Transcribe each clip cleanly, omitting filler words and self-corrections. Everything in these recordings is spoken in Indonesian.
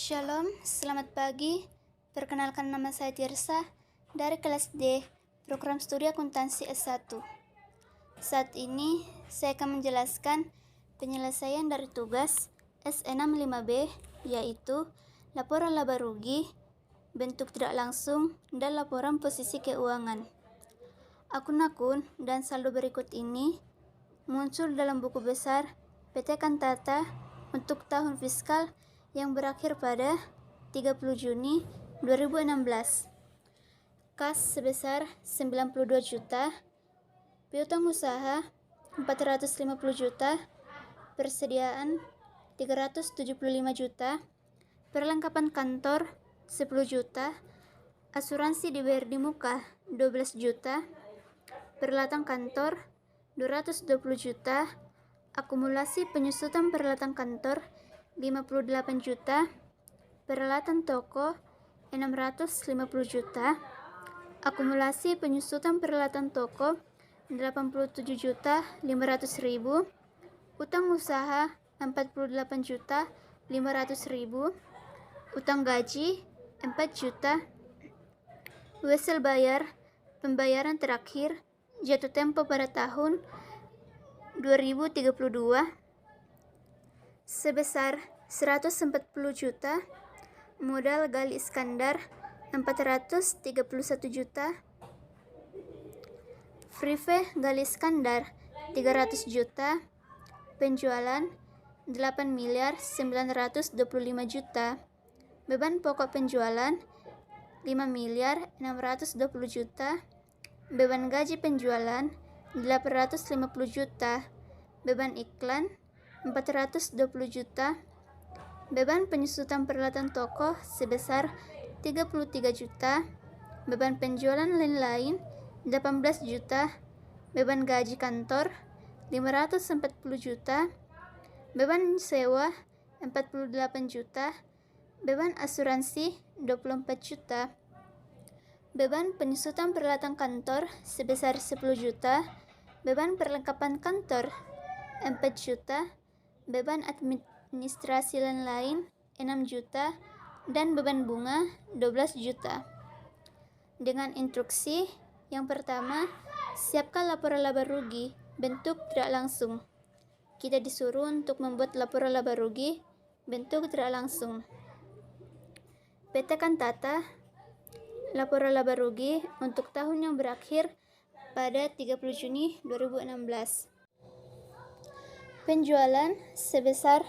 Shalom, selamat pagi. Perkenalkan, nama saya Tirsa dari kelas D, program studi akuntansi S1. Saat ini saya akan menjelaskan penyelesaian dari tugas S65B, yaitu laporan laba rugi, bentuk tidak langsung, dan laporan posisi keuangan. Akun-akun dan saldo berikut ini muncul dalam buku besar PT Kantata untuk tahun fiskal yang berakhir pada 30 Juni 2016. Kas sebesar 92 juta, piutang usaha 450 juta, persediaan 375 juta, perlengkapan kantor 10 juta, asuransi dibayar di muka 12 juta, peralatan kantor 220 juta, akumulasi penyusutan peralatan kantor 58 juta, peralatan toko 650 juta, akumulasi penyusutan peralatan toko 87 juta 500 ribu, utang usaha 48 juta 500 ribu, utang gaji 4 juta, wesel bayar pembayaran terakhir jatuh tempo pada tahun 2032 sebesar 140 juta, modal Gali Iskandar 431 juta, Frive Gali Iskandar 300 juta, penjualan 8.925 juta, beban pokok penjualan 5.620 juta, beban gaji penjualan 850 juta, beban iklan 420 juta, beban penyusutan peralatan toko sebesar 33 juta, beban penjualan lain-lain 18 juta, beban gaji kantor 540 juta, beban sewa 48 juta, beban asuransi 24 juta, beban penyusutan peralatan kantor sebesar 10 juta, beban perlengkapan kantor 4 juta, beban administrasi lain-lain 6 juta, dan beban bunga 12 juta. Dengan instruksi yang pertama, siapkan laporan laba rugi bentuk tidak langsung. Kita disuruh untuk membuat laporan laba rugi bentuk tidak langsung. PT Kantata, laporan laba rugi untuk tahun yang berakhir pada 30 Juni 2016. Penjualan sebesar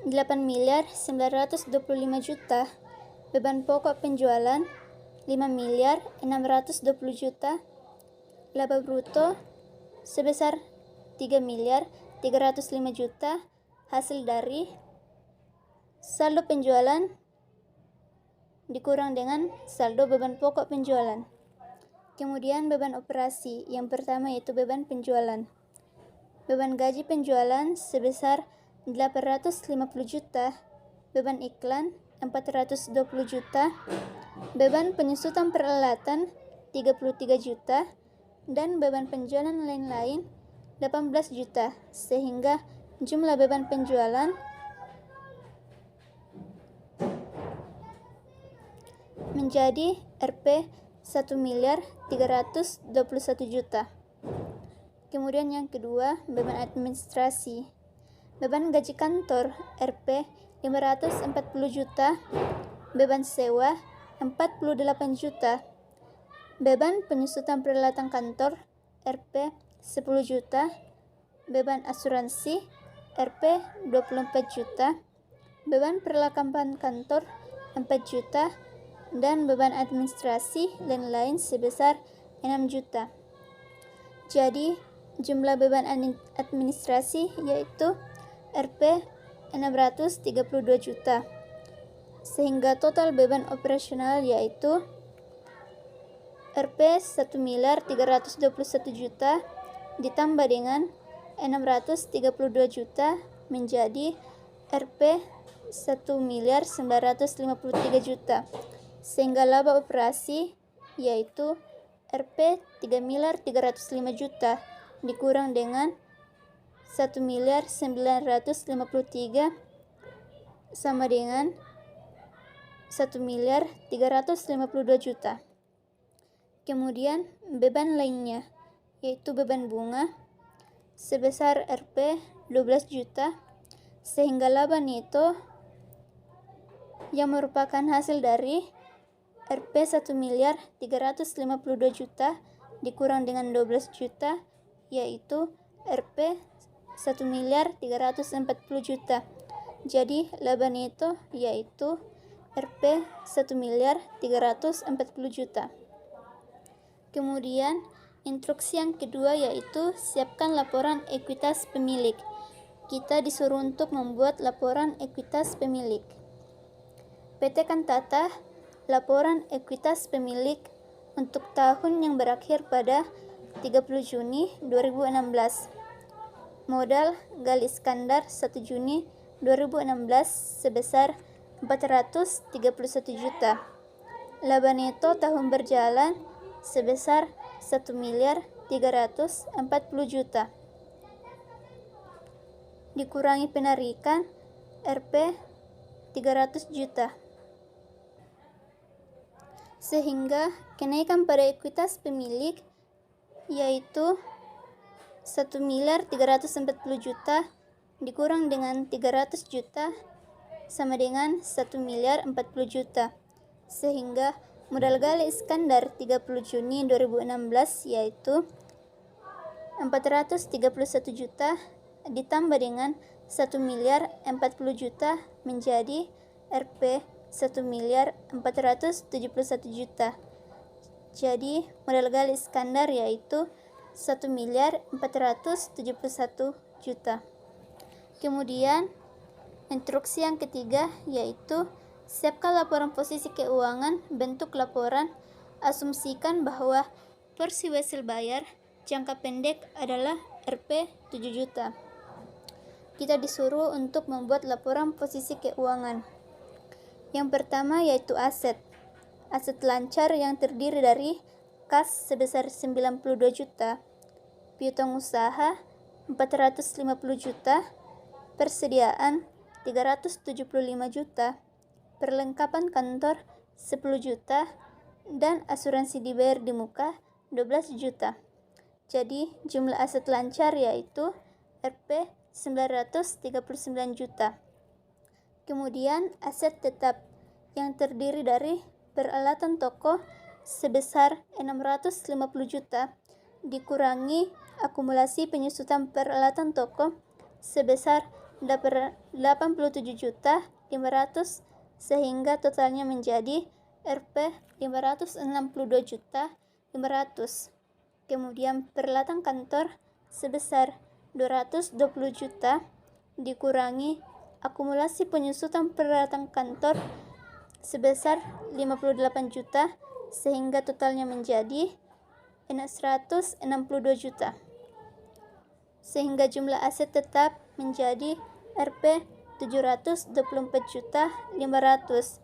8.925 juta, beban pokok penjualan 5.620 juta, laba bruto sebesar 3.305 juta, hasil dari saldo penjualan dikurang dengan saldo beban pokok penjualan. Kemudian beban operasi, yang pertama yaitu beban penjualan. Beban gaji penjualan sebesar 850 juta, beban iklan 420 juta, beban penyusutan peralatan 33 juta, dan beban penjualan lain-lain 18 juta, sehingga jumlah beban penjualan menjadi Rp 1.321 juta. Kemudian yang kedua, beban administrasi. Beban gaji kantor Rp 540 juta, beban sewa 48 juta, beban penyusutan peralatan kantor Rp 10 juta, beban asuransi Rp 24 juta, beban perlengkapan kantor 4 juta, dan beban administrasi lain-lain sebesar 6 juta. Jadi, jumlah beban administrasi yaitu Rp 632 juta, sehingga total beban operasional yaitu Rp 1.321 juta ditambah dengan 632 juta menjadi Rp 1.953 juta, sehingga laba operasi yaitu Rp 3.305 juta dikurang dengan 1.953 sama dengan 1.352.000.000. Kemudian beban lainnya, yaitu beban bunga sebesar Rp 12 juta, sehingga laba neto yang merupakan hasil dari Rp 1.352.000.000 dikurang dengan 12 juta, yaitu Rp 1.340.000.000. Jadi laba neto yaitu Rp 1.340.000.000. Kemudian instruksi yang kedua yaitu siapkan laporan ekuitas pemilik. Kita disuruh untuk membuat laporan ekuitas pemilik. PT Kantata, laporan ekuitas pemilik untuk tahun yang berakhir pada 30 Juni 2016. Modal Gali Iskandar 1 Juni 2016 sebesar 431 juta. Laba neto tahun berjalan sebesar 1.340.000.000. Dikurangi penarikan Rp 300 juta. Sehingga kenaikan pada ekuitas pemilik yaitu 1.340.000.000 dikurang dengan 300 juta sama dengan 1.040.000.000. Sehingga modal Gali Iskandar 30 Juni 2016 yaitu 431 juta ditambah dengan 1.040.000.000 menjadi Rp 1.471 juta. Jadi modal Gali Iskandar yaitu 1.471 juta. Kemudian instruksi yang ketiga yaitu siapkan laporan posisi keuangan. Bentuk laporan, asumsikan bahwa porsi wesel bayar jangka pendek adalah Rp 7 juta. Kita disuruh untuk membuat laporan posisi keuangan. Yang pertama yaitu aset. Aset lancar yang terdiri dari kas sebesar 92 juta, piutang usaha 450 juta, persediaan 375 juta, perlengkapan kantor 10 juta, dan asuransi dibayar di muka 12 juta. Jadi jumlah aset lancar yaitu Rp 939 juta. Kemudian aset tetap yang terdiri dari peralatan toko sebesar 650 juta dikurangi akumulasi penyusutan peralatan toko sebesar 87 juta 500 sehingga totalnya menjadi Rp 562 juta 500. Kemudian peralatan kantor sebesar 220 juta dikurangi akumulasi penyusutan peralatan kantor sebesar 58 juta sehingga totalnya menjadi 162 juta. Sehingga jumlah aset tetap menjadi Rp 724 juta 500.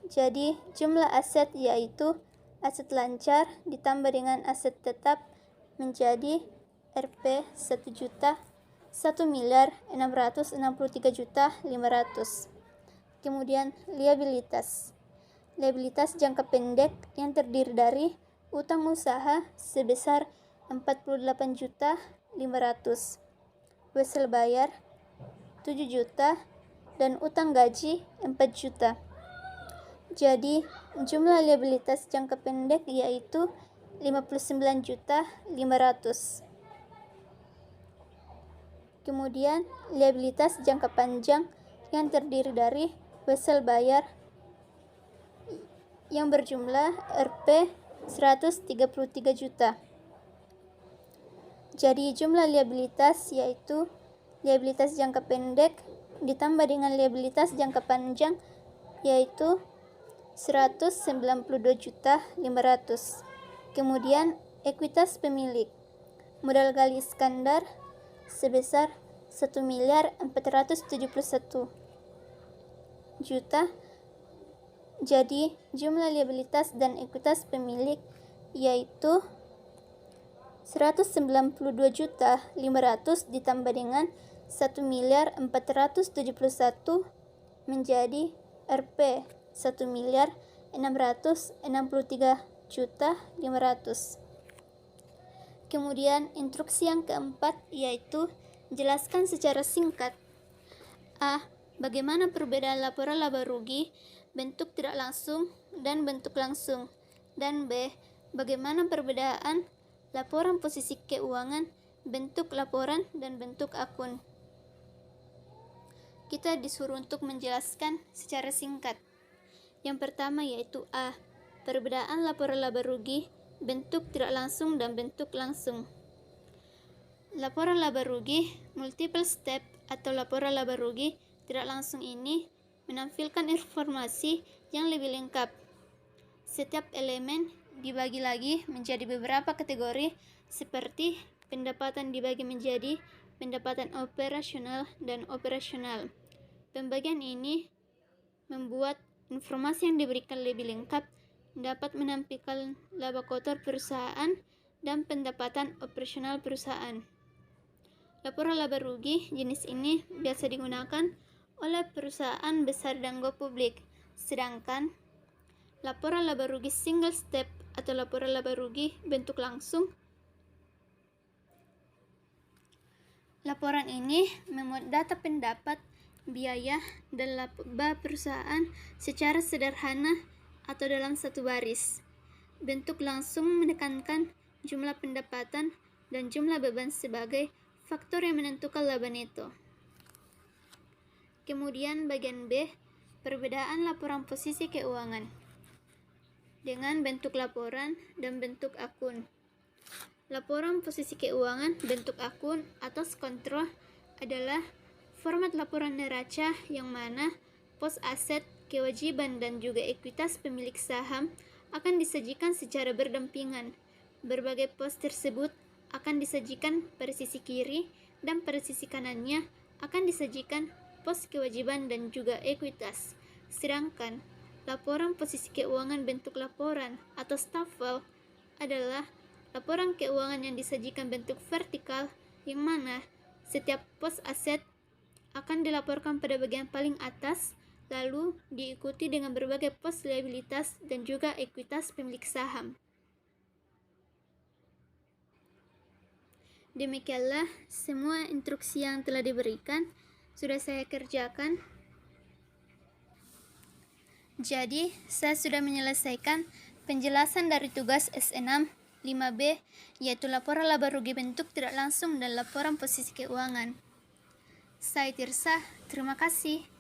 Jadi jumlah aset yaitu aset lancar ditambah dengan aset tetap menjadi Rp 1 juta 1.663 juta 500. Kemudian liabilitas. Liabilitas jangka pendek yang terdiri dari utang usaha sebesar 48 juta 500, wesel bayar 7 juta, dan utang gaji 4 juta. Jadi jumlah liabilitas jangka pendek yaitu 59 juta 500. Kemudian liabilitas jangka panjang yang terdiri dari wesel bayar yang berjumlah Rp 133 juta. Jadi jumlah liabilitas yaitu liabilitas jangka pendek ditambah dengan liabilitas jangka panjang yaitu 192 juta 500. Kemudian ekuitas pemilik. Modal Gali Iskandar sebesar 1.471 juta. Jadi jumlah liabilitas dan ekuitas pemilik yaitu 192 juta 500 ditambah dengan 1.471 menjadi Rp 1.663.500.000. Kemudian instruksi yang keempat yaitu jelaskan secara singkat. A. Bagaimana perbedaan laporan laba rugi, bentuk tidak langsung dan bentuk langsung. Dan B. Bagaimana perbedaan laporan posisi keuangan, bentuk laporan dan bentuk akun. Kita disuruh untuk menjelaskan secara singkat. Yang pertama yaitu A. Perbedaan laporan laba rugi, bentuk tidak langsung dan bentuk langsung. Laporan laba rugi multiple step atau laporan laba rugi tidak langsung ini menampilkan informasi yang lebih lengkap. Setiap elemen dibagi lagi menjadi beberapa kategori seperti pendapatan dibagi menjadi pendapatan operasional dan operasional. Pembagian ini membuat informasi yang diberikan lebih lengkap, dapat menampilkan laba kotor perusahaan dan pendapatan operasional perusahaan. Laporan laba rugi jenis ini biasa digunakan oleh perusahaan besar dan go publik, sedangkan laporan laba rugi single step atau laporan laba rugi bentuk langsung. Laporan ini memuat data pendapat, biaya, dan laba perusahaan secara sederhana atau dalam satu baris. Bentuk langsung menekankan jumlah pendapatan dan jumlah beban sebagai faktor yang menentukan laba neto. Kemudian bagian B, perbedaan laporan posisi keuangan dengan bentuk laporan dan bentuk akun. Laporan posisi keuangan bentuk akun atas kontrol adalah format laporan neraca yang mana pos aset, kewajiban, dan juga ekuitas pemilik saham akan disajikan secara berdampingan. Berbagai pos tersebut akan disajikan pada sisi kiri dan pada sisi kanannya akan disajikan pos kewajiban dan juga ekuitas. Sedangkan laporan posisi keuangan bentuk laporan atau stafel adalah laporan keuangan yang disajikan bentuk vertikal yang mana setiap pos aset akan dilaporkan pada bagian paling atas, lalu diikuti dengan berbagai pos liabilitas dan juga ekuitas pemilik saham. Demikianlah semua instruksi yang telah diberikan sudah saya kerjakan. Jadi, saya sudah menyelesaikan penjelasan dari tugas S6 5B, yaitu laporan laba rugi bentuk tidak langsung dan laporan posisi keuangan. Saya Tirsa, terima kasih.